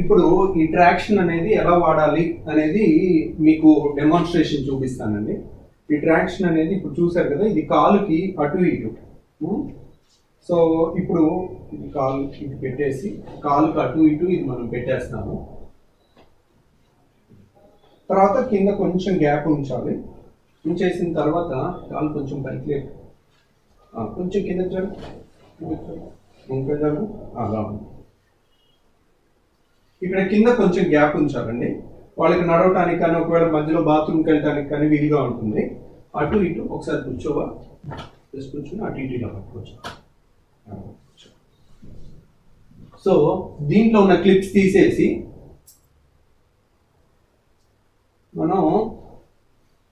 ఇప్పుడు ఈ ట్రాక్షన్ అనేది ఎలా వాడాలి అనేది మీకు డెమాన్స్ట్రేషన్ చూపిస్తానండి. ఈ ట్రాక్షన్ అనేది ఇప్పుడు చూసారు కదా, ఇది కాలుకి అటు ఇటు. సో ఇప్పుడు ఇది కాలు ఇటు పెట్టేసి కాలుకి అటు ఇటు ఇది మనం పెట్టేస్తాము. తర్వాత కింద కొంచెం గ్యాప్ ఉంచాలి. ఉంచేసిన తర్వాత కాలు కొంచెం పైకి లేదు, కొంచెం కింద జరుగు, అలా ఉంది. ఇక్కడ కింద కొంచెం గ్యాప్ ఉంచాలండి. వాళ్ళకి నడవటానికి కానీ ఒకవేళ మధ్యలో బాత్రూమ్కి వెళ్ళడానికి కానీ వీలుగా ఉంటుంది. అటు ఇటు ఒకసారి కూర్చోవా, జస్ట్ కూర్చొని అటు ఇటు ఇలా పట్టుకోవచ్చు. సో దీంట్లో ఉన్న క్లిప్స్ తీసేసి మనం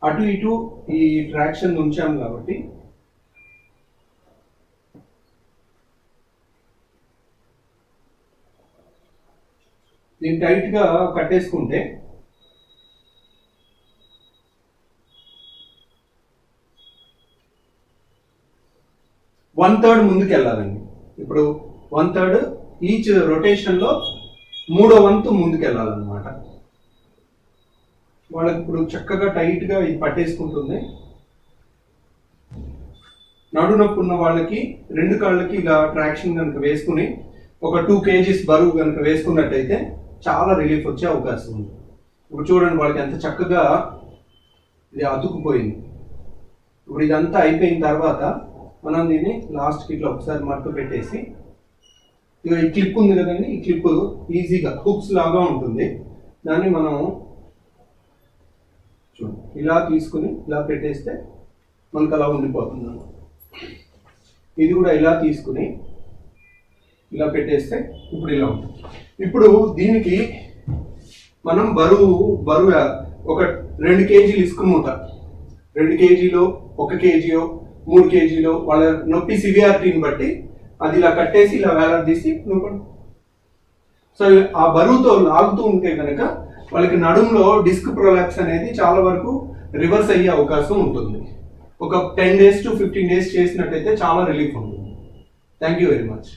అటు ఇటు ఈ ట్రాక్షన్ ఉంచాము కాబట్టి దీన్ని టైట్గా కట్టేసుకుంటే వన్ థర్డ్ ముందుకు వెళ్ళాలండి. ఇప్పుడు 1/3 ఈచ్ రొటేషన్లో 3వ వంతు ముందుకు వెళ్ళాలన్నమాట. వాళ్ళకి ఇప్పుడు చక్కగా టైట్గా ఇది పట్టేసుకుంటుంది. నడునొప్పి ఉన్న వాళ్ళకి 2 కాళ్ళకి ఇలా ట్రాక్షన్ కనుక వేసుకుని ఒక 2 kgs బరువు కనుక వేసుకున్నట్టయితే చాలా రిలీఫ్ వచ్చే అవకాశం ఉంది. ఇప్పుడు చూడండి వాళ్ళకి ఎంత చక్కగా ఇది అతుక్కుపోయింది. ఇప్పుడు ఇదంతా అయిపోయిన తర్వాత మనం దీన్ని లాస్ట్కి ఇట్లా ఒకసారి మడత పెట్టేసి, ఇక ఈ క్లిప్ ఉంది కదండి, ఈ క్లిప్ ఈజీగా హుక్స్ లాగా ఉంటుంది. దాన్ని మనం చూడండి ఇలా తీసుకుని ఇలా పెట్టేస్తే మనకు అలా ఉండిపోతుంది. ఇది కూడా ఇలా తీసుకుని ఇలా పెట్టేస్తే ఇప్పుడు ఇలా ఉంటుంది. ఇప్పుడు దీనికి మనం బరువు ఒక 2 kgలు ఇసుక మూట, 2 kgలో 1 kgో 3 kgలో వాళ్ళ నొప్పి సివియారిటీని బట్టి అది ఇలా కట్టేసి ఇలా వేలాడదీసి నొప్పండి. సో ఆ బరువుతో లాగుతూ ఉంటే కనుక వాళ్ళకి నడుములో డిస్క్ ప్రొలాప్స్ అనేది చాలా వరకు రివర్స్ అయ్యే అవకాశం ఉంటుంది. ఒక 10 days to 15 days చేసినట్టయితే చాలా రిలీఫ్ ఉంటుంది. Thank you very much.